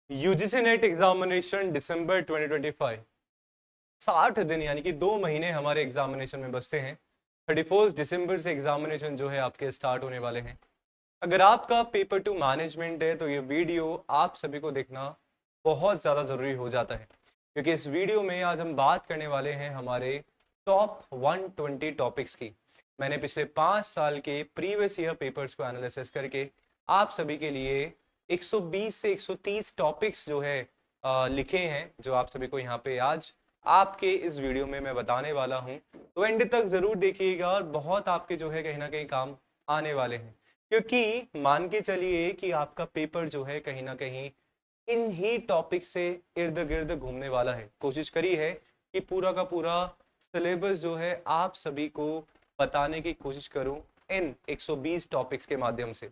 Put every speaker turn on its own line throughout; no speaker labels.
UGC net examination दिसंबर 2025। 60 दिन यानी कि 2 महीने हमारे एग्जामिनेशन में बचते हैं। 31 दिसंबर से एग्जामिनेशन जो है आपके स्टार्ट होने वाले हैं। अगर आपका पेपर टू मैनेजमेंट है तो ये वीडियो आप सभी को देखना बहुत ज़्यादा ज़रूरी हो जाता है, क्योंकि इस वीडियो में आज हम बात करने वाले हैं हमारे टॉप 120 टॉपिक्स की। मैंने पिछले 5 साल के प्रीवियस ईयर पेपर्स को एनालिसिस करके आप सभी के लिए 120 से 130 टॉपिक्स जो है लिखे हैं, जो आप सभी को यहाँ पे आज आपके इस वीडियो में मैं बताने वाला हूँ। तो एंड तक जरूर देखिएगा और बहुत आपके जो है कहीं ना कहीं काम आने वाले हैं, क्योंकि मान के चलिए कि आपका पेपर जो है कहीं ना कहीं इन ही टॉपिक से इर्द गिर्द घूमने वाला है। कोशिश करी है कि पूरा का पूरा सिलेबस जो है आप सभी को बताने की कोशिश करूं इन 120 टॉपिक्स के माध्यम से।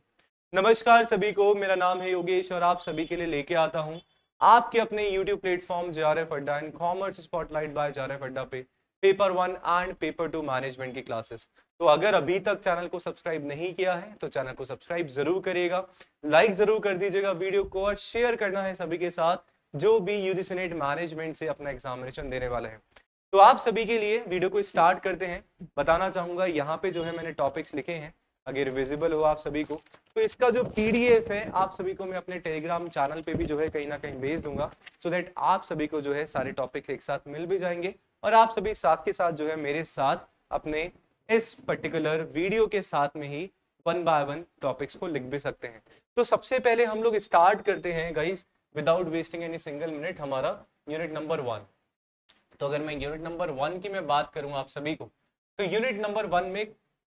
नमस्कार सभी को, मेरा नाम है योगेश और आप सभी के लिए लेके आता हूं आपके अपने YouTube platform JRF Adda and commerce spotlight by JRF Adda पे पेपर 1 एंड पेपर 2 मैनेजमेंट की क्लासेस। तो अगर अभी तक चैनल को सब्सक्राइब नहीं किया है तो चैनल को सब्सक्राइब जरूर करिएगा, लाइक जरूर कर दीजिएगा वीडियो को और शेयर करना है सभी के साथ जो भी यूजीसी नेट मैनेजमेंट से अपना एग्जामिनेशन देने वाले हैं। तो आप सभी के लिए वीडियो को स्टार्ट करते हैं। बताना चाहूंगा यहाँ पे जो है मैंने टॉपिक्स लिखे हैं, अगर विजिबल हो आप सभी को तो इसका जो पीडीएफ है आप सभी को मैं अपने टेलीग्राम चैनल पे भी जो है कहीं ना कहीं भेज दूंगा, सो दैट आप सभी को जो है सारे टॉपिक एक साथ मिल भी जाएंगे और आप सभी साथ के साथ जो है मेरे साथ अपने इस पर्टिकुलर वीडियो के साथ में ही 1 बाय 1 टॉपिक्स को लिख भी सकते हैं। तो सबसे पहले हम लोग स्टार्ट करते हैं guys without wasting any single minute हमारा यूनिट नंबर 1। तो अगर मैं यूनिट नंबर 1 की मैं बात करूं आप सभी को, तो यूनिट नंबर 1 में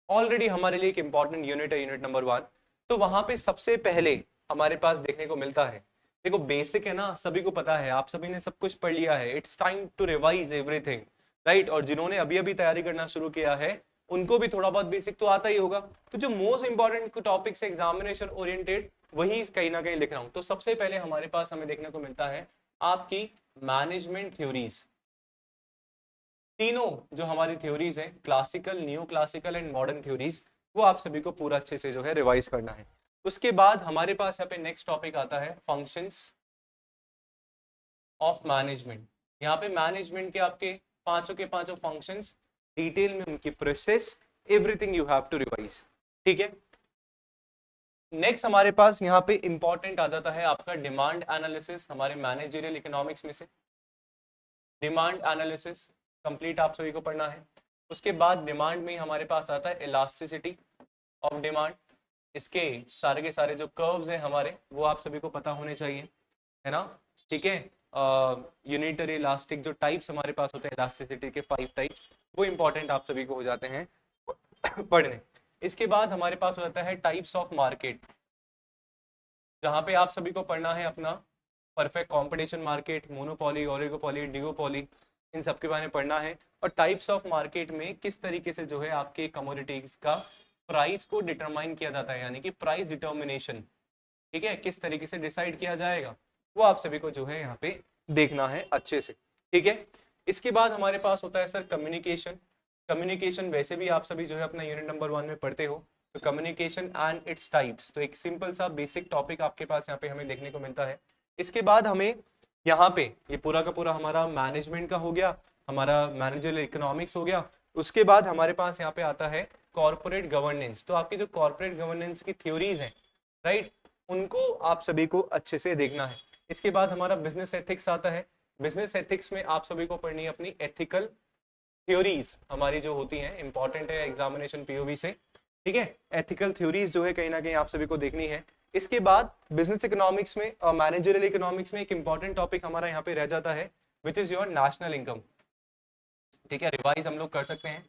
ऑलरेडी हमारे लिए एक इंपॉर्टेंट यूनिट है यूनिट नंबर 1। तो वहां पे सबसे पहले हमारे पास देखने को मिलता है, देखो बेसिक है ना, सभी को पता है, आप सभी ने सब कुछ पढ़ लिया है। It's time to revise everything, right. और जिन्होंने अभी अभी तैयारी करना शुरू किया है उनको भी थोड़ा बहुत बेसिक तो आता ही होगा। तो जो most important topics examination oriented वही कहीं ना कहीं लिख रहा हूं। तो सबसे पहले हमारे पास हमें देखने को मिलता है आपकी मैनेजमेंट थ्योरीज। तीनों जो हमारी थ्योरीज हैं, classical, new classical and modern theories, वो आप सभी को पूरा अच्छे से जो है रिवाइज करना है। उसके बाद हमारे पास यहाँ पे नेक्स्ट टॉपिक आता है फंक्शंस ऑफ मैनेजमेंट। यहाँ पे मैनेजमेंट के आपके पांचों के पांचों फंक्शंस, डिटेल में उनकी process, everything you have to revise, ठीक है। नेक्स्ट हमारे पास यहाँ पे इंपॉर्टेंट आ जाता है आपका डिमांड एनालिसिस, हमारे मैनेजरियल इकोनॉमिक्स में से डिमांड एनालिसिस कंप्लीट आप सभी को पढ़ना है। उसके बाद डिमांड में हमारे पास आता है इलास्टिसिटी ऑफ डिमांड। इसके सारे के सारे जो कर्व्स हैं हमारे वो आप सभी को पता होने चाहिए, है ना, ठीक है। यूनिटरी इलास्टिक जो टाइप्स हमारे पास होते हैं इलास्टिसिटी के 5 टाइप्स, वो इंपॉर्टेंट आप सभी को हो जाते हैं पढ़ने। इसके बाद हमारे पास हो जाता है टाइप्स ऑफ मार्केट, जहाँ पे आप सभी को पढ़ना है अपना perfect competition market, monopoly, oligopoly, डिगोपोली, इन सब के बारे में पढ़ना है। और टाइप्स ऑफ मार्केट में किस तरीके से जो है आपके कमोडिटीज का प्राइस को डिटरमाइन किया जाता है, यानी कि प्राइस डिटर्मिनेशन, ठीक है, किस तरीके से डिसाइड किया जाएगा, वो आप सभी को जो है यहाँ पे देखना है अच्छे से, ठीक है। इसके बाद हमारे पास होता है सर कम्युनिकेशन। कम्युनिकेशन वैसे भी आप सभी जो है अपना यूनिट नंबर 1 में पढ़ते हो। तो कम्युनिकेशन एंड इट्स टाइप्स, तो एक सिंपल सा बेसिक टॉपिक आपके पास यहाँ पे हमें देखने को मिलता है। इसके बाद हमें यहाँ पे ये पूरा का पूरा हमारा मैनेजमेंट का हो गया, हमारा मैनेजरियल इकोनॉमिक्स हो गया। उसके बाद हमारे पास यहाँ पे आता है कॉर्पोरेट गवर्नेंस। तो आपकी जो कॉर्पोरेट गवर्नेंस की थ्योरीज हैं, राइट, उनको आप सभी को अच्छे से देखना है। इसके बाद हमारा बिजनेस एथिक्स आता है। बिजनेस एथिक्स में आप सभी को पढ़नी है अपनी एथिकल थ्योरीज, हमारी जो होती हैं इंपॉर्टेंट है एग्जामिनेशन पीओवी से, ठीक है। एथिकल थ्योरीज जो है कहीं ना कहीं आप सभी को देखनी है। इसके बाद बिजनेस इकोनॉमिक्स में और मैनेजरियल इकोनॉमिक्स में एक इंपॉर्टेंट टॉपिक हमारा यहाँ पे रह जाता है विच इज योर नेशनल इनकम, ठीक है। रिवाइज हम लोग कर सकते हैं,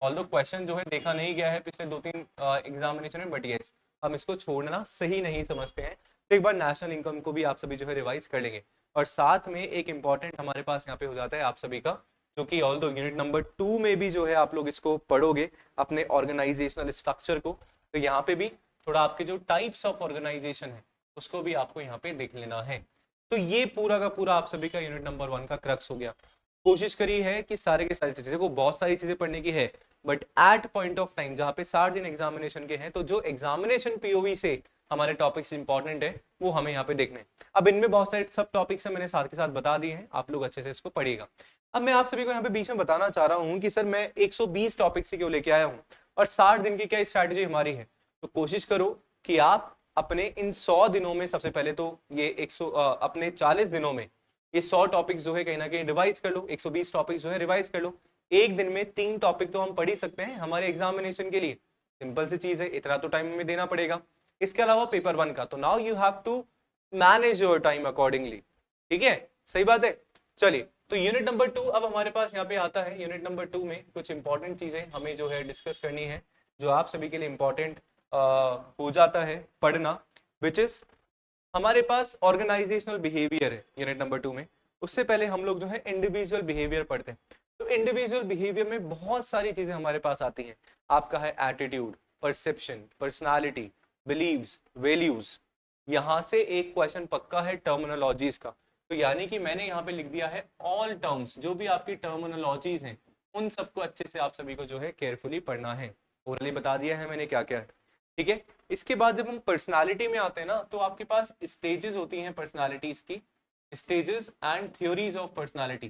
ऑल्दो क्वेश्चन जो है देखा नहीं गया है पिछले 2-3 एग्जामिनेशन में, बट यस हम इसको छोड़ना सही नहीं समझते हैं। तो एक बार नेशनल इनकम को भी आप सभी जो है रिवाइज कर लेंगे। और साथ में एक इंपॉर्टेंट हमारे पास यहाँ पे हो जाता है आप सभी का, जो कि ऑल्दो यूनिट नंबर 2 में भी जो है आप लोग इसको पढ़ोगे अपने ऑर्गेनाइजेशनल स्ट्रक्चर को, तो यहाँ पे भी थोड़ा आपके जो टाइप्स ऑफ ऑर्गेनाइजेशन है उसको भी आपको यहाँ पे देख लेना है। तो ये पूरा का पूरा आप सभी का यूनिट नंबर 1 का क्रक्स हो गया। कोशिश करी है कि सारे के सारी चीजें, देखो बहुत सारी चीजें पढ़ने की है, but at point of time जहाँ पे 60 दिन एग्जामिनेशन के हैं, तो जो एग्जामिनेशन पीओवी से हमारे टॉपिक्स इंपॉर्टेंट है वो हमें यहाँ पे देखने हैं। अब इनमें बहुत सारे सब टॉपिक्स मैंने साथ के साथ बता दिए हैं, आप लोग अच्छे से इसको पढ़िएगा। अब मैं आप सभी को यहाँ पे बीच में बताना चाह रहा हूँ कि सर मैं 120 टॉपिक्स क्यों लेके आया हूँ और 60 दिन की क्या स्ट्रैटेजी हमारी है। तो कोशिश करो कि आप अपने इन 100 दिनों में सबसे पहले तो ये अपने 40 दिनों में ये 100 टॉपिक्स जो है कहीं ना कहीं रिवाइज कर लो, 120 टॉपिक्स जो है रिवाइज कर लो। एक दिन में 3 टॉपिक तो हम पढ़ ही सकते हैं हमारे एग्जामिनेशन के लिए, सिंपल सी चीज है, इतना तो टाइम हमें देना पड़ेगा। इसके अलावा पेपर 1 का तो now you have to manage your time accordingly, ठीक है, सही बात है। चलिए तो यूनिट नंबर 2 अब हमारे पास यहाँ पे आता है। यूनिट नंबर 2 में कुछ इंपॉर्टेंट चीजें हमें जो है डिस्कस करनी है, जो आप सभी के लिए इंपॉर्टेंट हो जाता है पढ़ना, विच इज हमारे पास ऑर्गेनाइजेशनल बिहेवियर है यूनिट नंबर 2 में। उससे पहले हम लोग जो है इंडिविजुअल बिहेवियर पढ़ते हैं। तो इंडिविजुअल बिहेवियर में बहुत सारी चीजें हमारे पास आती हैं। आपका है attitude, perception, personality, beliefs, values. यहां से एक क्वेश्चन पक्का है टर्मिनोलॉजीज का। तो यानी कि मैंने यहाँ पे लिख दिया है ऑल टर्म्स, जो भी आपकी टर्मिनोलॉजीज हैं उन सबको अच्छे से आप सभी को जो है केयरफुली पढ़ना है। ओरली बता दिया है मैंने क्या क्या है, ठीक है। इसके बाद जब हम पर्सनालिटी में आते हैं ना, तो आपके पास स्टेजेस होती हैं पर्सनालिटीज की, stages and theories of personality,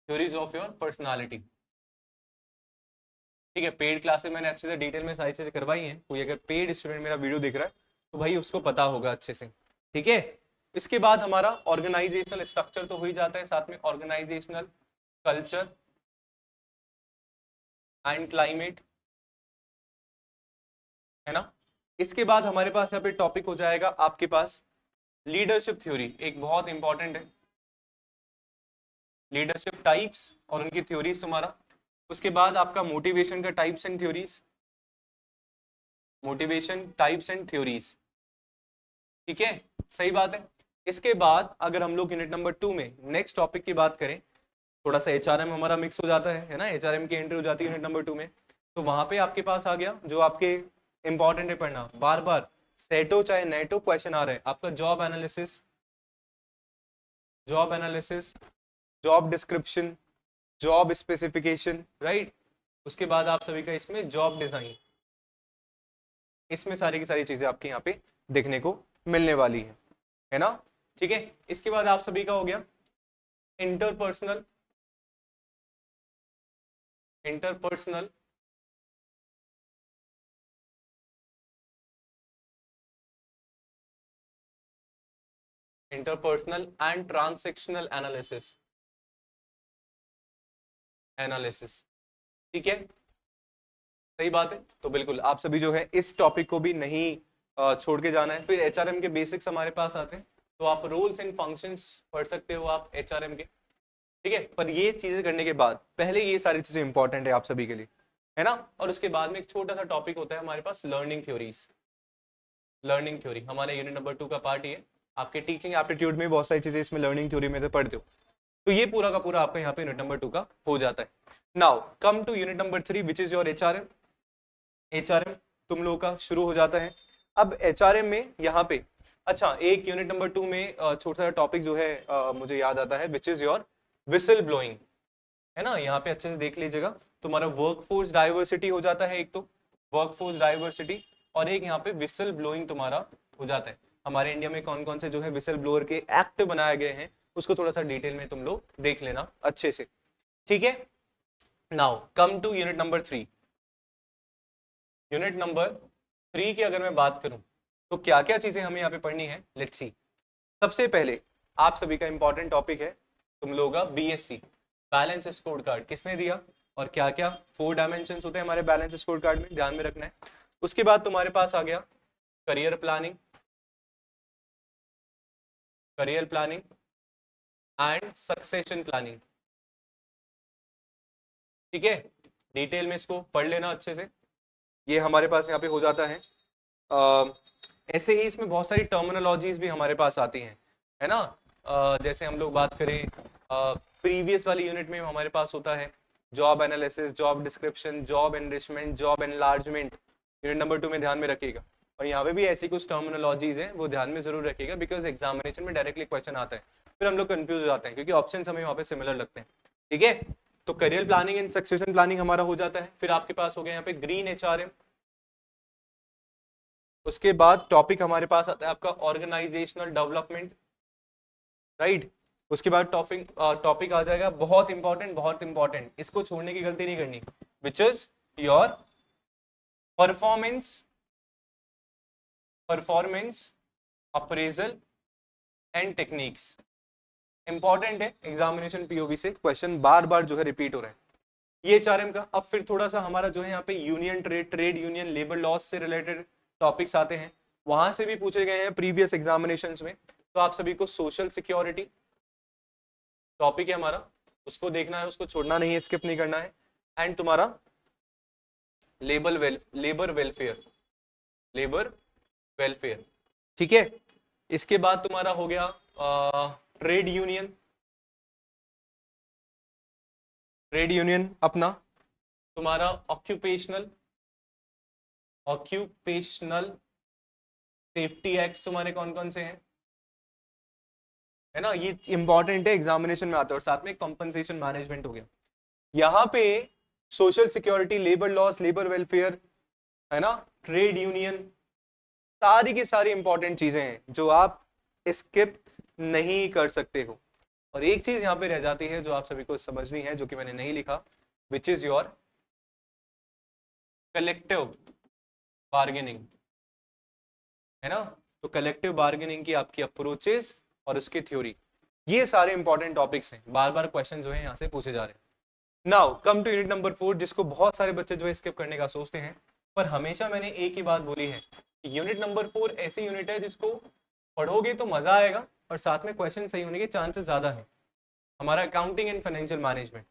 theories of your personality, ठीक है। पेड क्लासेस मैंने अच्छे से डिटेल में सारी चीजें करवाई हैं। कोई अगर पेड स्टूडेंट मेरा वीडियो देख रहा है तो भाई उसको पता होगा अच्छे से, ठीक है। इसके बाद हमारा ऑर्गेनाइजेशनल स्ट्रक्चर तो हो ही जाता है, साथ में ऑर्गेनाइजेशनल कल्चर एंड क्लाइमेट, है ना। इसके बाद हमारे पास यहाँ पे टॉपिक हो जाएगा आपके पास लीडरशिप थ्योरी, एक बहुत इंपॉर्टेंट है, लीडरशिप टाइप्स और उनकी थ्योरीज तुम्हारा। उसके बाद आपका मोटिवेशन का types and theories, motivation types and theories, ठीक है, सही बात है। इसके बाद अगर हम लोग यूनिट नंबर 2 में नेक्स्ट टॉपिक की बात करें, थोड़ा सा एचआरएम हमारा मिक्स हो जाता है ना, एचआरएम की एंट्री हो जाती है यूनिट नंबर 2 में। तो वहां पे आपके पास आ गया जो आपके इंपॉर्टेंट है पढ़ना, बार बार सेटो चाहे नेटो क्वेश्चन आ रहे हैं, आपका job analysis, job analysis, job description, job specification, right. उसके बाद आप सभी का इसमें जॉब डिजाइन, इसमें सारी की सारी चीजें आपके यहाँ पे देखने को मिलने वाली है ना, ठीक है। इसके बाद आप सभी का हो गया interpersonal, interpersonal interpersonal and transactional analysis, analysis, ठीक है, सही बात है। तो बिल्कुल आप सभी जो है इस टॉपिक को भी नहीं छोड़ के जाना है। फिर एचआरएम के बेसिक्स हमारे पास आते हैं, तो आप रोल्स एंड फंक्शंस पढ़ सकते हो आप एचआरएम के, ठीक है। पर ये चीजें करने के बाद पहले ये सारी चीजें इंपॉर्टेंट है आप सभी के लिए, है ना। और उसके बाद में एक छोटा सा टॉपिक होता है हमारे पास लर्निंग थ्योरीज, लर्निंग थ्योरी हमारे यूनिट नंबर 2 का पार्ट ही है। आपके टीचिंग एप्टीट्यूड में बहुत सारी चीजें इसमें लर्निंग थ्योरी में से पढ़ते हो, तो ये पूरा का पूरा आपका यहाँ पे यूनिट नंबर 2 का हो जाता है। Now come to unit number 3 which is your HRM. HRM तुम लोगों का शुरू हो जाता है। अब एचआरएम में यहाँ पे अच्छा एक यूनिट नंबर 2 में छोटा सा टॉपिक जो है मुझे याद आता है, विच इज योर विसल ब्लोइंग, है ना। यहाँ पे अच्छे से देख लीजिएगा, तुम्हारा वर्कफोर्स डाइवर्सिटी हो जाता है एक तो, वर्कफोर्स डाइवर्सिटी, और एक यहाँ पे विसल ब्लोइंग तुम्हारा हो जाता है। हमारे इंडिया में कौन कौन से जो है विसल ब्लोअर के एक्ट बनाए गए हैं उसको थोड़ा सा डिटेल में तुम लोग देख लेना अच्छे से, ठीक है। Now come to unit number 3। Unit number 3 की अगर मैं बात करूं तो क्या क्या चीजें हमें यहाँ पे पढ़नी है, लेट्स सी। सबसे पहले आप सभी का इंपॉर्टेंट टॉपिक है तुम लोगों का बीएससी बैलेंस स्कोर कार्ड, किसने दिया और क्या क्या 4 डायमेंशंस होते हैं हमारे बैलेंस स्कोर कार्ड में, ध्यान में रखना है। उसके बाद तुम्हारे पास आ गया career planning, career planning and succession planning, ठीक है। डिटेल में इसको पढ़ लेना अच्छे से, ये हमारे पास यहाँ पे हो जाता है। ऐसे ही इसमें बहुत सारी टर्मिनोलॉजीज भी हमारे पास आती हैं, है ना। जैसे हम लोग बात करें प्रीवियस वाली यूनिट में हमारे पास होता है job analysis, job description, job enrichment, job enlargement, unit number 2 में ध्यान में रखिएगा। और यहाँ पे भी ऐसी कुछ टर्मिनोलॉजीज हैं वो ध्यान में जरूर रखिएगा, बिकॉज एग्जामिनेशन में डायरेक्टली क्वेश्चन आता है, फिर हम लोग कंफ्यूज हो जाते हैं क्योंकि ऑप्शन हमें वहाँ पे सिमिलर लगते हैं, ठीक है। तो career planning and succession planning हमारा हो जाता है। फिर आपके पास हो गया यहाँ पे ग्रीन एचआरएम, उसके बाद टॉपिक हमारे पास आता है आपका ऑर्गेनाइजेशनल डेवलपमेंट, राइट। उसके बाद टॉपिक आ जाएगा बहुत इंपॉर्टेंट, इसको छोड़ने की गलती नहीं करनी, विच is your performance appraisal and techniques. Important है, एग्जामिनेशन पीओबी से क्वेश्चन बार बार जो है रिपीट हो रहा है। ये HRM का। अब फिर थोड़ा सा हमारा जो है यहाँ पे union trade union labour laws से रिलेटेड टॉपिक्स आते हैं, वहां से भी पूछे गए हैं प्रीवियस एग्जामिनेशंस में। तो आप सभी को सोशल सिक्योरिटी टॉपिक है हमारा, उसको देखना है, उसको छोड़ना नहीं है, स्किप नहीं करना है। एंड तुम्हारा लेबर वेलफेयर, ठीक है। इसके बाद तुम्हारा हो गया ट्रेड यूनियन अपना, तुम्हारा ऑक्यूपेशनल सेफ्टी एक्ट तुम्हारे कौन कौन से हैं, है ना, ये इंपॉर्टेंट है, एग्जामिनेशन में आता है। और साथ में कंपनसेशन मैनेजमेंट हो गया। यहाँ पे social security, labour laws, labour welfare, है ना, ट्रेड यूनियन, सारी की सारी इंपॉर्टेंट चीजें हैं जो आप स्किप नहीं कर सकते हो। और एक चीज यहाँ पे रह जाती है जो आप सभी को समझनी है, जो कि मैंने नहीं लिखा, विच इज योर कलेक्टिव बार्गेनिंग, है ना। तो कलेक्टिव बार्गेनिंग की आपकी अप्रोचेस और उसकी थ्योरी, ये सारे इंपॉर्टेंट टॉपिक्स हैं, बार बार क्वेश्चन जो है यहाँ से पूछे जा रहे हैं। Now come to unit number 4, जिसको बहुत सारे बच्चे जो है स्किप करने का सोचते हैं, पर हमेशा मैंने एक ही बात बोली है, यूनिट नंबर 4 ऐसी यूनिट है जिसको पढ़ोगे तो मजा आएगा और साथ में क्वेश्चन सही होने के चांसेस ज्यादा है। हमारा accounting and financial management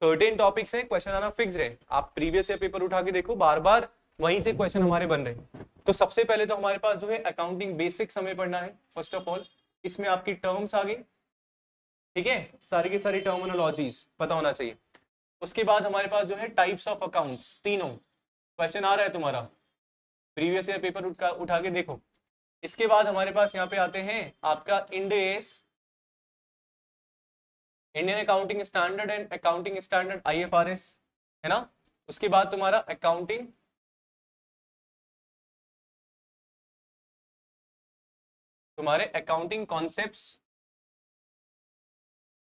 13 topics हैं, क्वेश्चन आना फिक्स है। आप प्रीवियस ईयर पेपर उठा के देखो, बार बार वहीं से क्वेश्चन हमारे बन रहे हैं। तो सबसे पहले तो हमारे पास जो है अकाउंटिंग बेसिक्स हमें पढ़ना है। फर्स्ट ऑफ ऑल इसमें आपकी टर्म्स आ गई, ठीक है, सारी की सारी टर्मिनोलॉजीज पता होना चाहिए। उसके बाद हमारे पास जो है टाइप्स ऑफ अकाउंट्स, तीनों क्वेश्चन आ रहा है तुम्हारा, प्रीवियस ईयर पेपर उठा के देखो। इसके बाद हमारे पास यहाँ पे आते हैं आपका Ind AS, Indian accounting standard and accounting standard IFRS, है ना। उसके बाद तुम्हारा अकाउंटिंग, तुम्हारे अकाउंटिंग कॉन्सेप्ट्स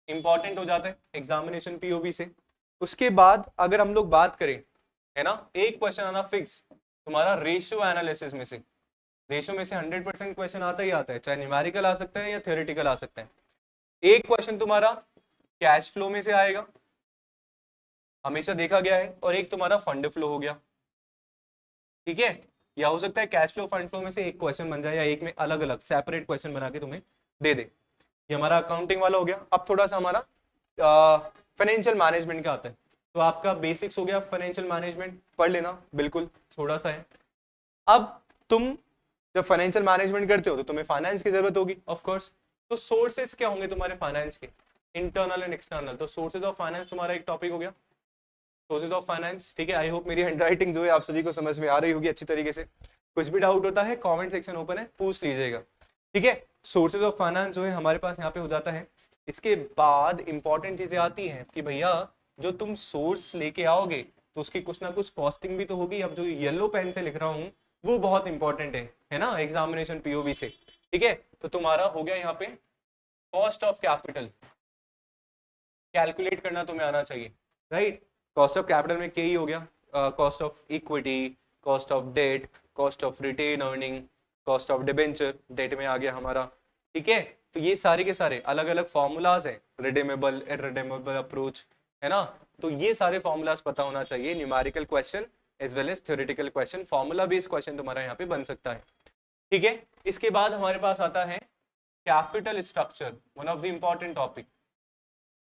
इंपॉर्टेंट हो जाते हैं एग्जामिनेशन पीओबी से। उसके बाद अगर हम लोग बात करें, है ना, एक क्वेश्चन आना फिक्स तुम्हारा रेशियो एनालिसिस में से। रेशियो में से 100% क्वेश्चन आता ही आता है, चाहे न्यूमेरिकल आ सकता है या थ्योरेटिकल आ सकता है। एक क्वेश्चन तुम्हारा कैश फ्लो में से आएगा, हमेशा देखा गया है, और एक तुम्हारा फंड फ्लो हो गया, ठीक है। या हो सकता है कैश फ्लो फंड फ्लो में से एक क्वेश्चन बन जाए, या एक में अलग अलग सेपरेट क्वेश्चन बना के तुम्हें दे दे। ये हमारा अकाउंटिंग वाला हो गया। अब थोड़ा सा हमारा फाइनेंशियल मैनेजमेंट का आता है। तो आपका बेसिक्स हो गया फाइनेंशियल मैनेजमेंट, पढ़ लेना, बिल्कुल थोड़ा सा है। अब तुम जब फाइनेंशियल मैनेजमेंट करते हो तो तुम्हें फाइनेंस की जरूरत होगी, ऑफ कोर्स। तो सोर्सेज क्या होंगे तुम्हारे फाइनेंस के, इंटरनल एंड एक्सटर्नल। तो सोर्सेज ऑफ फाइनेंस तुम्हारा एक टॉपिक हो गया, सोर्सेज ऑफ फाइनेंस, ठीक है। आई होप मेरी हैंडराइटिंग जो है आप सभी को समझ में आ रही होगी अच्छी तरीके से। कुछ भी डाउट होता है कमेंट सेक्शन ओपन है, पूछ लीजिएगा, ठीक है। सोर्सेज ऑफ फाइनेंस जो है हमारे पास यहाँ पे हो जाता है। इसके बाद इंपॉर्टेंट चीजें आती हैं कि भैया जो तुम सोर्स लेके आओगे तो उसकी कुछ ना कुछ कॉस्टिंग भी तो होगी। अब जो येलो पेन से लिख रहा हूँ वो बहुत इंपॉर्टेंट है ना, एग्जामिनेशन पीओबी से, ठीक है। तो तुम्हारा हो गया यहाँ पे कॉस्ट ऑफ कैपिटल, कैलकुलेट करना तुम्हें आना चाहिए, राइट। कॉस्ट ऑफ कैपिटल में के ही हो गया, cost of equity, cost of debt, cost of retained earning, cost of debenture, debt में आ गया हमारा, ठीक है। तो ये सारे के सारे अलग अलग फॉर्मूलाज हैं, रिडीमेबल इररिडीमेबल अप्रोच, है ना। तो ये सारे फॉर्मूलाज पता होना चाहिए। Numerical question as well as theoretical question, formula based question तुम्हारा यहाँ पे बन सकता है, ठीक है। इसके बाद हमारे पास आता है capital structure, one of the important topic,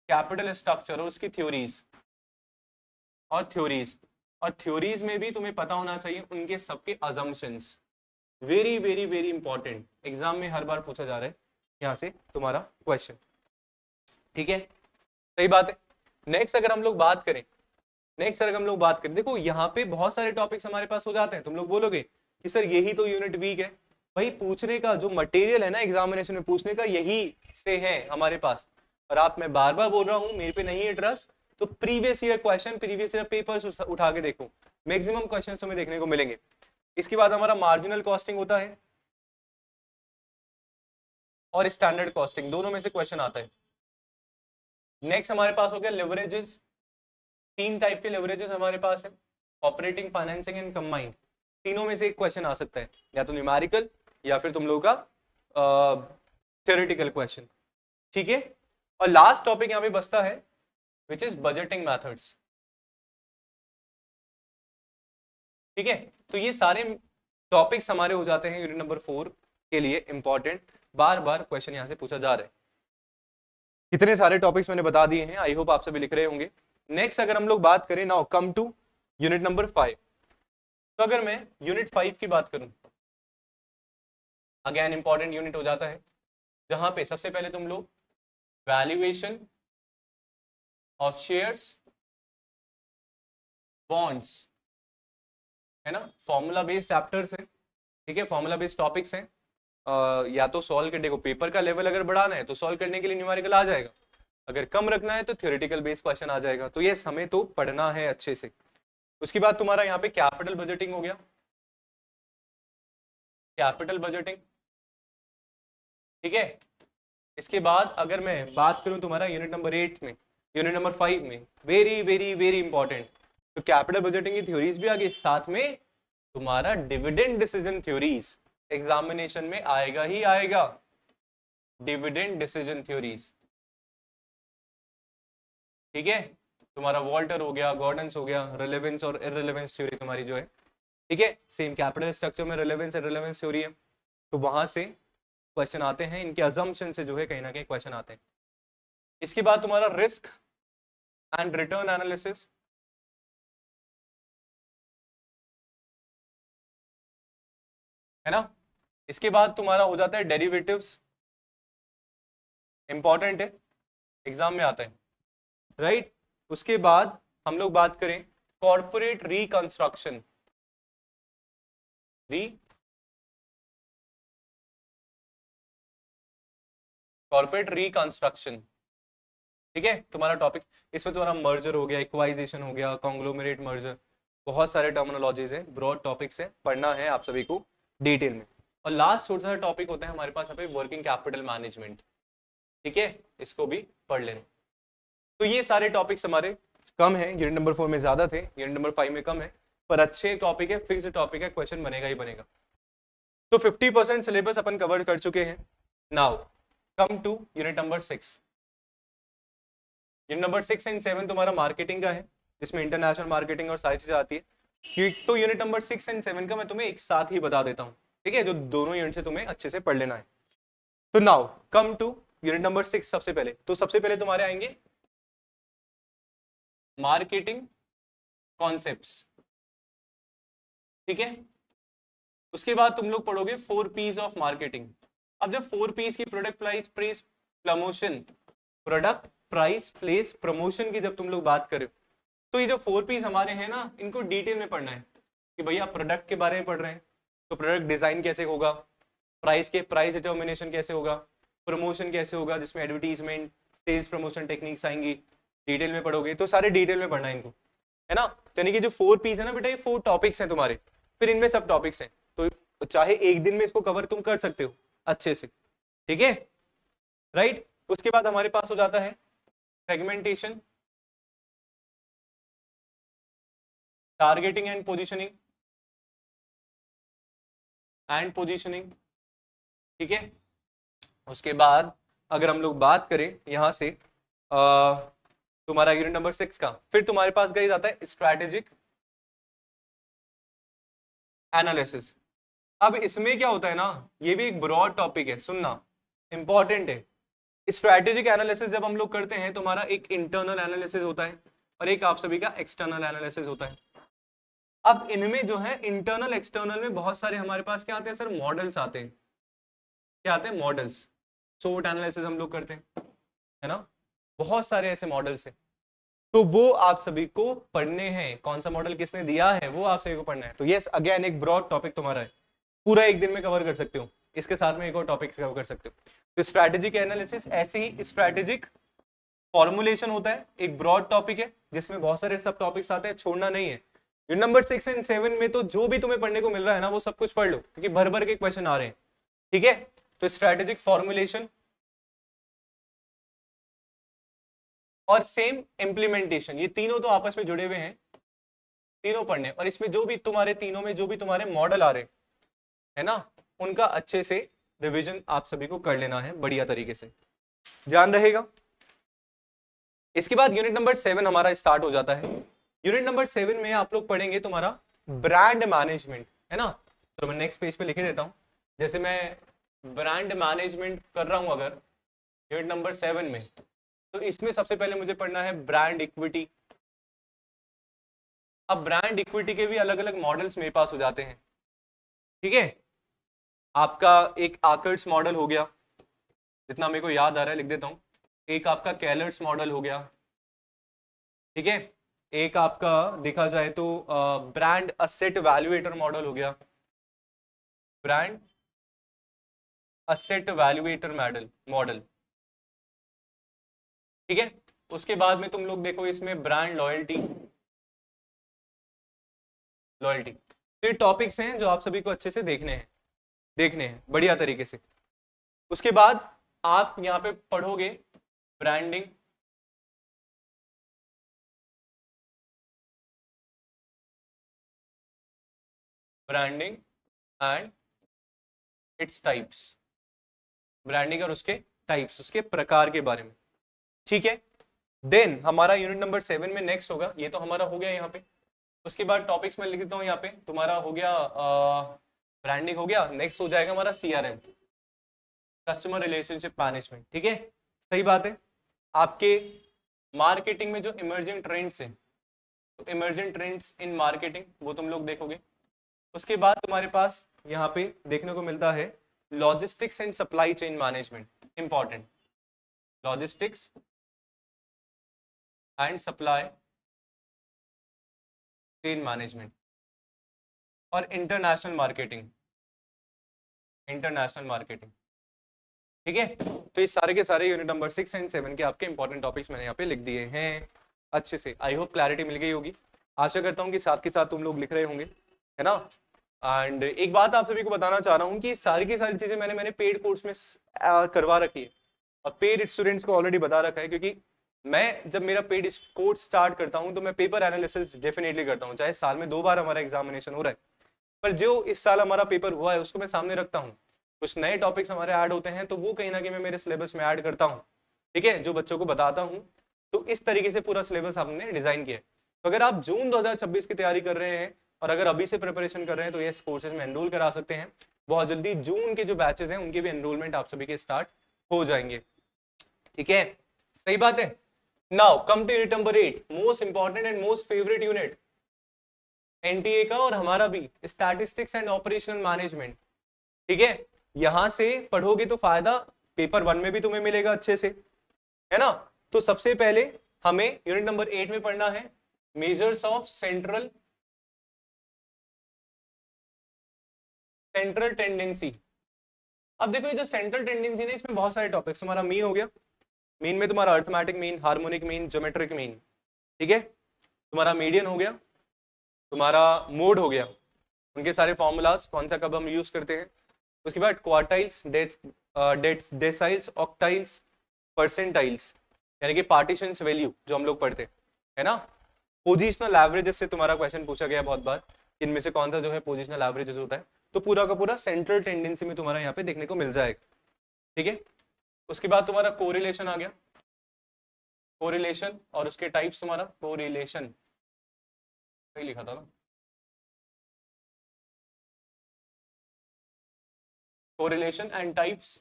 capital structure और उसकी थ्योरीज और थ्योरीज में भी तुम्हें पता होना चाहिए उनके सबके assumptions, very very very important, exam में हर बार पूछा जा रहा है यहाँ से तुम्हारा क्वेश्चन, ठीक है, सही बात है। नेक्स्ट अगर हम लोग बात करें, देखो यहाँ पे बहुत सारे टॉपिक्स हमारे पास हो जाते हैं। तुम लोग बोलोगे कि सर यही तो यूनिट वीक है, भाई पूछने का जो मटेरियल है ना एग्जामिनेशन में पूछने का यही से है हमारे पास। और आप, मैं बार बार बोल रहा हूँ, मेरे पे नहीं है ट्रस्ट तो previous year question, previous year papers उठा के देखो, मैक्सिमम क्वेश्चन तुम्हें देखने को मिलेंगे। इसके बाद हमारा मार्जिनल कॉस्टिंग होता है और स्टैंडर्ड कॉस्टिंग, दोनों में से क्वेश्चन आता है। नेक्स्ट हमारे पास हो गया लिवरेजेस। 3 टाइप के लिवरेजेस हमारे पास है, ऑपरेटिंग, फाइनेंसिंग एंड कंबाइंड। तीनों में से एक क्वेश्चन आ सकता है, या तो न्यूमेरिकल या फिर तुम लोगों का थ्योरेटिकल क्वेश्चन, ठीक है। और लास्ट टॉपिक यहाँ पे बचता है विच इज बजटिंग मैथड्स, ठीक है। तो ये सारे टॉपिक्स हमारे हो जाते हैं यूनिट नंबर 4 के लिए इंपॉर्टेंट, बार बार क्वेश्चन यहाँ से पूछा जा रहा है। कितने सारे टॉपिक्स मैंने बता दिए हैं, आई होप आप सभी लिख रहे होंगे। नेक्स्ट अगर हम लोग बात करें, now come to unit number 5। तो अगर मैं यूनिट 5 की बात करूं, अगेन इंपॉर्टेंट यूनिट हो जाता है, जहां पे सबसे पहले तुम लोग वैल्यूएशन ऑफ शेयर्स, बॉन्ड्स, है ना, फॉर्मूला बेस्ड चैप्टर्स है, ठीक है, फॉर्मूला बेस्ड टॉपिक्स हैं। या तो सॉल्व करने को, पेपर का लेवल अगर बढ़ाना है तो सॉल्व करने के लिए न्यूमेरिकल आ जाएगा, अगर कम रखना है तो थ्योरेटिकल बेस्ड क्वेश्चन आ जाएगा। तो ये हमें तो पढ़ना है अच्छे से। उसके बाद तुम्हारा यहाँ पे कैपिटल बजटिंग हो गया, कैपिटल बजटिंग, ठीक है। इसके बाद अगर मैं बात करूं तुम्हारा यूनिट नंबर 8 में, यूनिट नंबर 5 में, वेरी वेरी वेरी इंपॉर्टेंट, तो कैपिटल बजटिंग की थ्योरीज भी आ गई, साथ में तुम्हारा डिविडेंड डिसीजन थ्योरीज एग्जामिनेशन में आएगा ही आएगा, डिविडेंड डिसीजन थ्योरीज, ठीक है। तुम्हारा वॉल्टर हो गया, गॉर्डन्स हो गया, रिलेवेंस और इररिलेवेंस थ्योरी तुम्हारी जो है, ठीक है। सेम कैपिटल स्ट्रक्चर में रिलेवेंस इररिलेवेंस थ्योरी है, तो वहां से क्वेश्चन आते हैं, इनके अजम्पशन से जो है कहीं ना कहीं क्वेश्चन आते हैं। इसके बाद तुम्हारा रिस्क एंड रिटर्न एनालिसिस, है ना। इसके बाद तुम्हारा हो जाता है डेरिवेटिव्स, इंपॉर्टेंट है, एग्जाम में आता है, राइट। उसके बाद हम लोग बात करें कॉर्पोरेट रिकंस्ट्रक्शन, कॉर्पोरेट रिकंस्ट्रक्शन, ठीक है, तुम्हारा टॉपिक। इसमें तुम्हारा मर्जर हो गया, इक्वाइजेशन हो गया, कॉन्ग्लोमरेट मर्जर, बहुत सारे टर्मिनोलॉजीज हैं, ब्रॉड टॉपिक्स हैं, पढ़ना है आप सभी को डिटेल में। और लास्ट छोटा सा टॉपिक होता है हमारे पास यहाँ पे वर्किंग कैपिटल मैनेजमेंट, ठीक है, इसको भी पढ़ लेना। तो ये सारे टॉपिक्स हमारे कम है, यूनिट नंबर 4 में ज्यादा थे, यूनिट नंबर 5 में कम है, पर अच्छे टॉपिक है, फिक्स्ड टॉपिक है, क्वेश्चन बनेगा ही बनेगा। तो 50% सिलेबस अपन कवर कर चुके हैं। Now come to unit number 6। Unit number 6 and 7 तुम्हारा मार्केटिंग का है, जिसमें इंटरनेशनल मार्केटिंग और सारी चीजें आती है। क्योंकि तो यूनिट नंबर 6 एंड 7 का मैं तुम्हें एक साथ ही बता देता हूँ, ठीक है, जो दोनों यूनिट से तुम्हें अच्छे से पढ़ लेना है। तो now come to unit number 6। सबसे पहले तो सबसे पहले तुम्हारे आएंगे मार्केटिंग कॉन्सेप्ट्स, ठीक है। उसके बाद तुम लोग पढ़ोगे 4 P's ऑफ मार्केटिंग। अब जब 4 P's की product price place promotion, product price place promotion की जब तुम लोग बात करें, तो ये जो 4 P's हमारे हैं ना, इनको डिटेल में पढ़ना है कि भैया प्रोडक्ट के बारे में पढ़ रहे हैं तो प्रोडक्ट डिजाइन कैसे होगा, प्राइस डिटर्मिनेशन कैसे होगा, प्रमोशन कैसे होगा, जिसमें एडवर्टीजमेंट, सेल्स प्रमोशन टेक्निक्स आएंगी, डिटेल में पढ़ोगे, तो सारे डिटेल में पढ़ना है इनको, है ना। तो यानी कि जो 4 P's है ना बेटा, ये 4 टॉपिक्स हैं तुम्हारे, फिर इनमें सब टॉपिक्स हैं, तो चाहे एक दिन में इसको कवर तुम कर सकते हो अच्छे से, ठीक है, राइट। उसके बाद हमारे पास हो जाता है सेगमेंटेशन, टारगेटिंग एंड पोजीशनिंग, ठीक है। उसके बाद अगर हम लोग बात करें यहां से तुम्हारा यूनिट नंबर 6 का, फिर तुम्हारे पास गाइस आता है स्ट्रैटेजिक एनालिसिस। अब इसमें क्या होता है ना, ये भी एक ब्रॉड टॉपिक है, सुनना इंपॉर्टेंट है। स्ट्रैटेजिक एनालिसिस जब हम लोग करते हैं, तुम्हारा एक इंटरनल एनालिसिस होता है और एक आप सभी का एक्सटर्नल एनालिसिस होता है। अब इनमें जो है इंटरनल एक्सटर्नल में बहुत सारे हमारे पास क्या आते हैं सर, मॉडल्स आते हैं। क्या आते हैं, मॉडल्स। सोर्ट एनालिसिस हम लोग करते हैं, है ना, बहुत सारे ऐसे मॉडल्स हैं, तो वो आप सभी को पढ़ने हैं। कौन सा मॉडल किसने दिया है वो आप सभी को पढ़ना है। तो यस, अगेन एक ब्रॉड टॉपिक तुम्हारा है, पूरा एक दिन में कवर कर सकते हो, इसके साथ में एक और टॉपिक कवर कर सकते हो। तो स्ट्रैटेजिक एनालिसिस ऐसे ही स्ट्रैटेजिक फॉर्मुलेशन होता है, एक ब्रॉड टॉपिक है जिसमें बहुत सारे सब टॉपिक्स आते हैं, छोड़ना नहीं है। यूनिट नंबर 6 एंड 7 में तो जो भी तुम्हें पढ़ने को मिल रहा है ना वो सब कुछ पढ़ लो, क्योंकि भर भर के क्वेश्चन आ रहे हैं। ठीक है, तो स्ट्रेटेजिक फॉर्मुलेशन और सेम इम्प्लीमेंटेशन, ये तीनों तो आपस में जुड़े हुए हैं, तीनों पढ़ने। और इसमें जो भी तुम्हारे तीनों में जो भी तुम्हारे मॉडल आ रहे है ना, उनका अच्छे से रिवीजन आप सभी को कर लेना है बढ़िया तरीके से, ध्यान रहेगा। इसके बाद यूनिट नंबर 7 हमारा स्टार्ट हो जाता है। यूनिट नंबर 7 में आप लोग पढ़ेंगे तुम्हारा ब्रांड मैनेजमेंट, है ना। तो मैं नेक्स्ट पेज पे लिख देता हूं, जैसे मैं ब्रांड मैनेजमेंट कर रहा हूं अगर यूनिट नंबर 7 में, तो इसमें सबसे पहले मुझे पढ़ना है ब्रांड इक्विटी। अब ब्रांड इक्विटी के भी अलग अलग मॉडल्स मेरे पास हो जाते हैं। ठीक है, आपका एक आकर्स मॉडल हो गया, जितना मेरे को याद आ रहा है लिख देता हूं। एक आपका कैलर्स मॉडल हो गया, ठीक है। एक आपका देखा जाए तो ब्रांड असेट वैल्यूएटर मॉडल हो गया, ब्रांड असेट वैल्यूएटर मॉडल, ठीक है। उसके बाद में तुम लोग देखो इसमें ब्रांड लॉयल्टी, तो ये टॉपिक्स हैं जो आप सभी को अच्छे से देखने हैं बढ़िया तरीके से। उसके बाद आप यहाँ पे पढ़ोगे branding, and its types, branding और उसके टाइप्स, उसके प्रकार के बारे में। ठीक है, देन हमारा यूनिट नंबर 7 में नेक्स्ट होगा, ये तो हमारा हो गया यहाँ पे। उसके बाद टॉपिक्स में लिख देता हूँ यहाँ पे, तुम्हारा हो गया ब्रांडिंग हो गया, नेक्स्ट हो जाएगा हमारा CRM, कस्टमर रिलेशनशिप मैनेजमेंट। ठीक है, सही बात है। आपके मार्केटिंग में जो इमर्जिंग ट्रेंड्स हैं, तो इमर्जिंग ट्रेंड्स इन मार्केटिंग वो तुम लोग देखोगे। उसके बाद तुम्हारे पास यहाँ पे देखने को मिलता है logistics and supply chain management, important, logistics and supply chain management, और इंटरनेशनल मार्केटिंग, ठीक है। तो ये सारे के सारे यूनिट नंबर 6 एंड 7 के आपके इंपॉर्टेंट टॉपिक्स मैंने यहाँ पे लिख दिए हैं अच्छे से। आई होप क्लैरिटी मिल गई होगी, आशा करता हूँ कि साथ के साथ तुम लोग लिख रहे होंगे, है ना। एंड एक बात आप सभी को बताना चाह रहा हूँ कि सारी की सारी चीजें मैंने पेड कोर्स में करवा रखी है, और पेड स्टूडेंट्स को ऑलरेडी बता रखा है, क्योंकि मैं जब मेरा पेड कोर्स स्टार्ट करता हूँ तो मैं पेपर एनालिसिस डेफिनेटली करता हूँ, चाहे साल में 2 बार हमारा एग्जामिनेशन हो रहा है, पर जो इस साल हमारा पेपर हुआ है उसको मैं सामने रखता हूँ। कुछ नए टॉपिक्स हमारे ऐड होते हैं तो वो कहीं ना कहीं मैं मेरे सिलेबस में ऐड करता हूँ, ठीक है, जो बच्चों को बताता हूँ। तो इस तरीके से पूरा सिलेबस हमने डिजाइन किया है। तो अगर आप जून 2026 की तैयारी कर रहे हैं और अगर अभी से प्रिपरेशन कर रहे हैं तो ये कोर्सेज में एनरोल करा सकते हैं। बहुत जल्दी जून के जो बैचेस हैं उनके भी एनरोलमेंट आप सभी के स्टार्ट हो जाएंगे, ठीक है, सही बात है। Now come to unit number 8, most important and most favourite unit NTA का, और हमारा भी स्टैटिस्टिक्स एंड ऑपरेशनल मैनेजमेंट। ठीक है, यहां से पढ़ोगे तो फायदा पेपर 1 में भी तुम्हें मिलेगा अच्छे से, है ना। तो सबसे पहले हमें यूनिट नंबर 8 में पढ़ना है मेजर्स ऑफ सेंट्रल टेंडेंसी। अब देखो ये जो सेंट्रल टेंडेंसी है इसमें बहुत सारे टॉपिक्स, तुम्हारा मीन हो गया, मीन में तुम्हारा arithmetic mean, harmonic mean, geometric mean, ठीक है। तुम्हारा मीडियन हो गया, तुम्हारा मोड हो गया, उनके सारे फॉर्मूलाज कौन सा कब हम यूज करते हैं। उसके बाद क्वार्टाइल्स, डेसाइल्स, ऑक्टाइल्स, परसेंटाइल्स, यानी कि पार्टीशंस वैल्यू जो हम लोग पढ़ते हैं, है ना। पोजिशनल एवरेजेस से तुम्हारा क्वेश्चन पूछा गया बहुत बार, इनमें से कौन सा जो है पोजिशनल एवरेजेस होता है। तो पूरा का पूरा सेंट्रल टेंडेंसी में तुम्हारा यहाँ पे देखने को मिल जाएगा, ठीक है। उसके बाद तुम्हारा कोरिलेशन आ गया, कोरिलेशन और उसके टाइप्स, तुम्हारा कोरिलेशन सही लिखा था ना, कोरिलेशन एंड टाइप्स,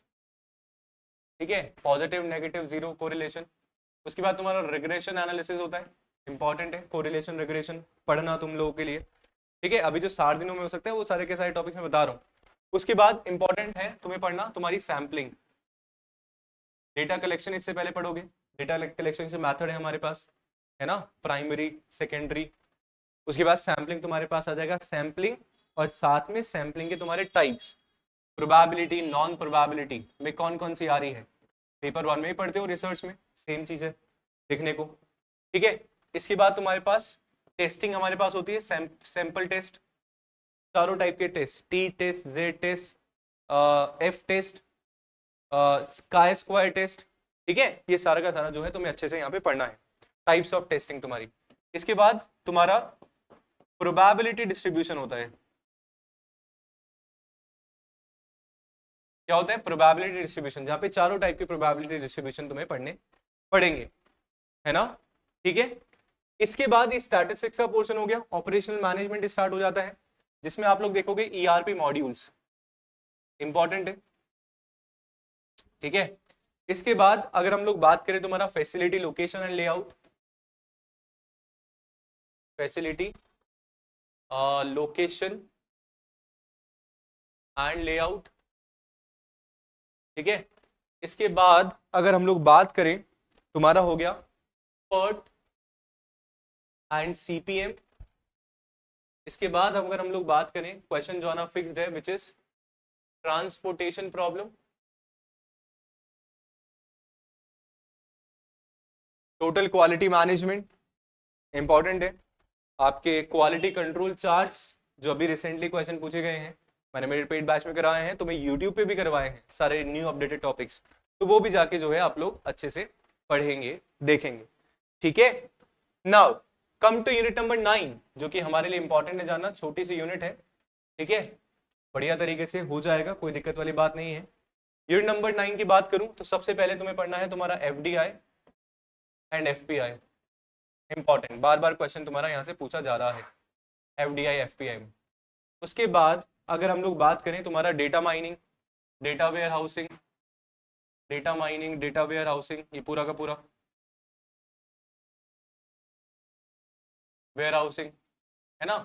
ठीक है, पॉजिटिव, नेगेटिव, जीरो कोरिलेशन। उसके बाद तुम्हारा रिग्रेशन एनालिसिस होता है, इंपॉर्टेंट है कोरिलेशन रिग्रेशन पढ़ना तुम लोगों के लिए, ठीक है। अभी जो 60 दिनों में हो सकता है वो सारे के सारे टॉपिक्स मैं बता रहा हूँ। उसके बाद इंपॉर्टेंट है तुम्हें पढ़ना तुम्हारी सैम्पलिंग, डेटा कलेक्शन इससे पहले पढ़ोगे। डेटा कलेक्शन से मेथड है हमारे पास, है ना, प्राइमरी, सेकेंडरी। उसके बाद सैम्पलिंग तुम्हारे पास आ जाएगा, सैम्पलिंग और साथ में सैम्पलिंग के तुम्हारे टाइप्स, प्रोबेबिलिटी, नॉन प्रोबेबिलिटी में कौन कौन सी आ रही है, पेपर 1 में ही पढ़ते हो, रिसर्च में सेम चीज है देखने को, ठीक है। इसके बाद तुम्हारे पास टेस्टिंग हमारे पास होती है सैंपल टेस्ट, चारों टाइप के test, T test, Z test, F test, chi square test, ठीक है। ये सारा का सारा जो है तुम्हें अच्छे से यहाँ पे पढ़ना है, टाइप्स ऑफ टेस्टिंग तुम्हारी। इसके बाद तुम्हारा प्रोबेबिलिटी डिस्ट्रीब्यूशन होता है। क्या होता है? प्रोबेबिलिटी डिस्ट्रीब्यूशन, जहाँ पे चारों टाइप के प्रोबेबिलिटी डिस्ट्रीब्यूशन तुम्हें पढ़ने पड़ेंगे, है ना, ठीक है। इसके बाद ये स्टैटिस्टिक्स का पोर्शन हो गया, ऑपरेशनल मैनेजमेंट स्टार्ट हो जाता है, जिसमें आप लोग देखोगे ईआरपी मॉड्यूल्स इंपॉर्टेंट है, ठीक है। इसके बाद अगर हम लोग बात करें तुम्हारा facility, location and layout, facility, location and layout, ठीक है। इसके बाद अगर हम लोग बात करें तुम्हारा हो गया PERT एंड CPM। इसके बाद अगर हम लोग बात करें क्वेश्चन जो आना फिक्स्ड है, which is transportation problem, total quality management important है, आपके क्वालिटी कंट्रोल चार्ट्स जो अभी रिसेंटली क्वेश्चन पूछे गए हैं, मैंने मेरे पेड बैच में कराए हैं, तो मैं यूट्यूब पे भी करवाए हैं सारे न्यू अपडेटेड टॉपिक्स, तो वो भी जाके जो है आप लोग अच्छे से पढ़ेंगे, देखेंगे, ठीक है। Now come to unit number 9, जो कि हमारे लिए इंपॉर्टेंट है जानना, छोटी सी यूनिट है, ठीक है, बढ़िया तरीके से हो जाएगा, कोई दिक्कत वाली बात नहीं है। यूनिट नंबर 9 की बात करूं तो सबसे पहले तुम्हें पढ़ना है तुम्हारा FDI and FPI, important, bar bar question तुम्हारा यहाँ से पूछा जा रहा है FDI FPI में। उसके बाद अगर हम लोग बात करें तुम्हारा data mining, data warehousing, data mining, data warehousing, ये पूरा का पूरा वेयर हाउसिंग, है ना,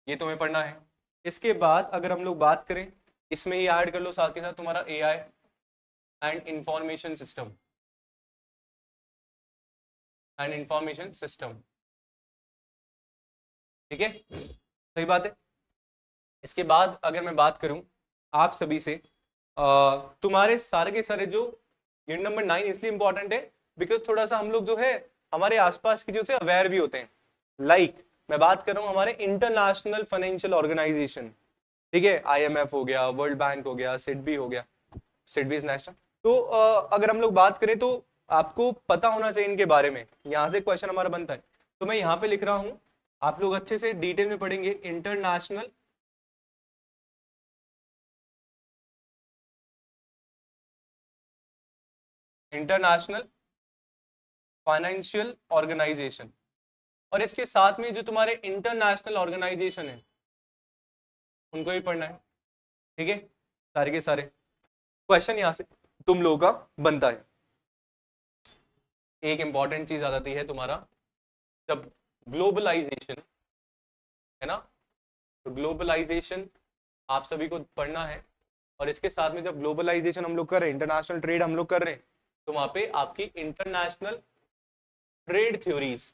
ये तुम्हें पढ़ना है। इसके बाद अगर हम लोग बात करें, इसमें ही ऐड कर लो साथ के साथ तुम्हारा AI and information system, and information system, ठीक है, सही बात है। इसके बाद अगर मैं बात करूं आप सभी से, तुम्हारे सारे के सारे जो यूनिट नंबर 9 इसलिए इंपॉर्टेंट है बिकॉज थोड़ा सा हम लोग जो है हमारे आसपास की चीजों से अवेयर भी होते हैं, लाइक मैं बात कर रहा हूँ हमारे इंटरनेशनल फाइनेंशियल ऑर्गेनाइजेशन, ठीक है, IMF हो गया, वर्ल्ड बैंक हो गया, सिडबी हो गया, सिडबी इज नेशनल, तो अगर हम लोग बात करें तो आपको पता होना चाहिए इनके बारे में, यहाँ से क्वेश्चन हमारा बनता है, तो मैं यहाँ पे लिख रहा हूँ, आप लोग अच्छे से डिटेल में पढ़ेंगे, इंटरनेशनल फाइनेंशियल ऑर्गेनाइजेशन, और इसके साथ में जो तुम्हारे इंटरनेशनल ऑर्गेनाइजेशन है उनको भी पढ़ना है, ठीक है, सारे के सारे क्वेश्चन यहां से तुम लोगों का बनता है। एक इंपॉर्टेंट चीज आ जाती है तुम्हारा, जब ग्लोबलाइजेशन, है ना, तो ग्लोबलाइजेशन आप सभी को पढ़ना है, और इसके साथ में जब ग्लोबलाइजेशन हम लोग कर रहे हैं, इंटरनेशनल ट्रेड हम लोग कर रहे हैं, तो वहां पे आपकी international trade theories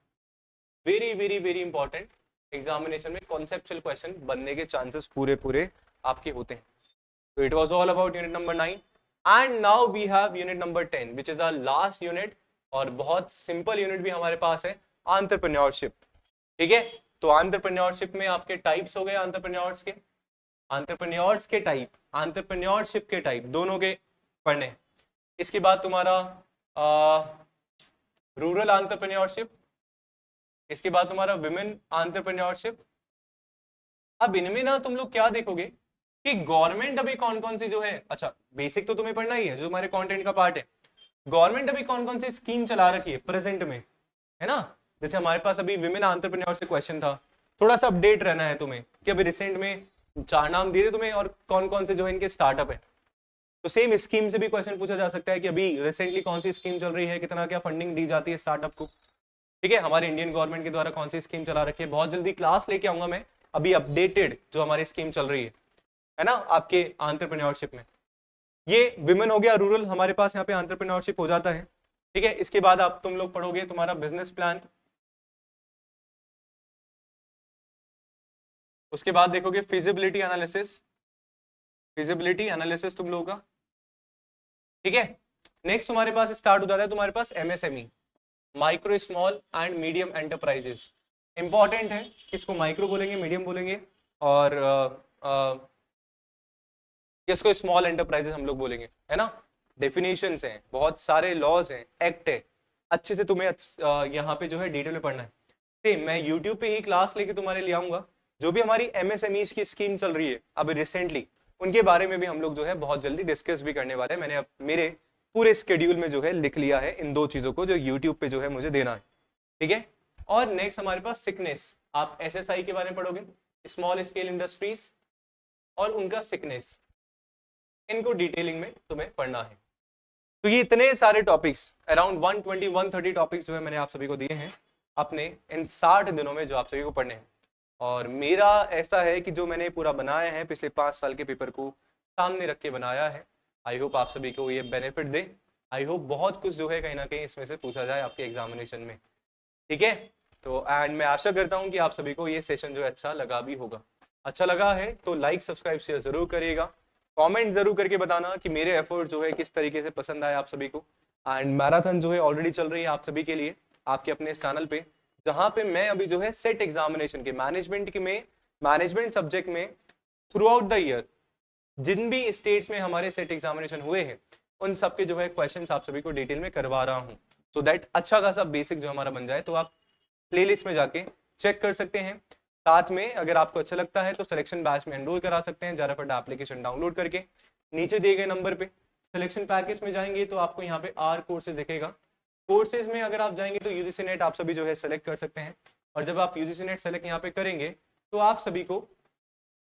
very very very important, examination में कॉन्सेप्चुअल क्वेश्चन बनने के चांसेस पूरे पूरे आपके होते हैं। तो it was all about unit number 9 and now we have unit number 10 which is our last unit, और बहुत सिंपल यूनिट भी हमारे पास है, एंटरप्रेन्योरशिप, ठीक है। तो एंटरप्रेन्योरशिप में आपके टाइप्स हो गए, एंटरप्रेन्योर्स के टाइप, एंटरप्रेन्योरशिप के टाइप दोनों के पढ़ने। इसके बाद तुम्हारा रूरल एंटरप्रेन्योरशिप, इसके बाद तुम्हारा विमेन एंटरप्रेन्योरशिप। अब इनमें ना तुम लोग क्या देखोगे कि गवर्नमेंट अभी कौन कौन सी जो है, अच्छा बेसिक तो तुम्हें पढ़ना ही है जो हमारे कंटेंट का पार्ट है, गवर्नमेंट अभी कौन कौन सी स्कीम चला रखी है प्रेजेंट में, है ना, जैसे हमारे पास अभी विमेन एंटरप्रेन्योरशिप क्वेश्चन था, थोड़ा सा अपडेट रहना है तुम्हें कि अभी रिसेंट में 4 नाम दिए थे तुम्हें और कौन कौन से जो है इनके स्टार्टअप है, तो सेम स्कीम से भी क्वेश्चन पूछा जा सकता है कि अभी रिसेंटली कौन सी स्कीम चल रही है, कितना क्या फंडिंग दी जाती है स्टार्टअप को, ठीक है, हमारे इंडियन गवर्नमेंट के द्वारा कौन सी स्कीम चला रखी है, बहुत जल्दी क्लास लेके आऊंगा मैं अभी अपडेटेड जो हमारी स्कीम चल रही है ना, आपके एंटरप्रेन्योरशिप में। ये विमेन हो गया, रूरल हमारे पास यहाँ पे एंटरप्रेन्योरशिप हो जाता है, ठीक है। इसके बाद आप तुम लोग पढ़ोगे तुम्हारा बिजनेस प्लान, उसके बाद देखोगे फिजिबिलिटी एनालिसिस, फिजिबिलिटी एनालिसिस तुम लोगों का, ठीक है। नेक्स्ट तुम्हारे पास स्टार्ट हो जाता है तुम्हारे पास MSME, micro small and medium enterprises, important है, किसको माइक्रो बोलेंगे, मीडियम बोलेंगे, और किसको स्मॉल एंटरप्राइजेस हम लोग बोलेंगे, है ना। डेफिनेशंस हैं, बहुत सारे लॉज हैं, एक्ट है, अच्छे से तुम्हें यहाँ पे जो है डिटेल में पढ़ना है। सेम मैं यूट्यूब पे ही क्लास लेके तुम्हारे लिए आऊंगा, जो भी हमारी एमएसएमईज की स्कीम चल रही है अभी रिसेंटली, उनके बारे में भी हम लोग जो है बहुत जल्दी डिस्कस भी करने वाले हैं। मैंने मेरे पूरे स्केड्यूल में जो है लिख लिया है इन 2 चीजों को, जो यूट्यूब पे जो है मुझे देना है, ठीक है। और नेक्स्ट हमारे पास सिकनेस, आप एसएसआई के बारे में पढ़ोगे, स्मॉल स्केल इंडस्ट्रीज, और उनका सिकनेस, इनको डिटेलिंग में तुम्हें पढ़ना है। तो ये इतने सारे टॉपिक्स, अराउंड 120-130 टॉपिक्स जो है मैंने आप सभी को दिए हैं अपने इन 60 दिनों में, जो आप सभी को पढ़ने हैं। और मेरा ऐसा है कि जो मैंने पूरा बनाया है पिछले 5 साल के पेपर को सामने रख के बनाया है, आई होप आप सभी को ये बेनिफिट दे। आई होप बहुत कुछ जो है कहीं ना कहीं इसमें से पूछा जाए आपके एग्जामिनेशन में, ठीक है। तो एंड मैं आशा करता हूँ कि आप सभी को ये सेशन जो है अच्छा लगा भी होगा। अच्छा लगा है तो लाइक सब्सक्राइब शेयर जरूर करिएगा, कमेंट जरूर करके बताना कि मेरे एफर्ट जो है किस तरीके से पसंद आए आप सभी को। एंड मैराथन जो है ऑलरेडी चल रही है आप सभी के लिए आपके अपने इस चैनल पे, जहां पे मैं अभी जो है सेट एग्जामिनेशन के मैनेजमेंट सब्जेक्ट में थ्रू आउट द ईयर जिन भी स्टेट्स में हमारे सेट एग्जामिनेशन हुए हैं उन सब के जो है क्वेश्चंस आप सभी को डिटेल में करवा रहा हूं, सो दैट अच्छा खासा बेसिक जो हमारा बन जाए। तो आप प्लेलिस्ट में जाके चेक कर सकते हैं। साथ में अगर आपको अच्छा लगता है तो सिलेक्शन बैच में एनरोल करा सकते हैं, ज़राफट एप्लीकेशन डाउनलोड करके नीचे दिए गए नंबर पे। सिलेक्शन पैकेज में जाएंगे तो आपको यहाँ पे आर कोर्सेज दिखेगा, कोर्सेज में अगर आप जाएंगे तो यूजीसी नेट आप सभी जो है सेलेक्ट कर सकते हैं। और जब आप यूजीसी नेट सेलेक्ट यहाँ पे करेंगे तो आप सभी को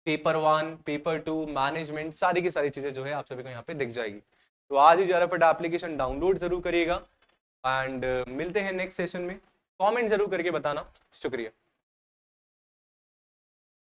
पेपर 1, पेपर 2, मैनेजमेंट, सारी की सारी चीजें जो है आप सभी को यहाँ पे दिख जाएगी। तो आज ही ज़राफट एप्लीकेशन डाउनलोड जरूर करिएगा एंड मिलते हैं नेक्स्ट सेशन में। कमेंट जरूर करके बताना। शुक्रिया।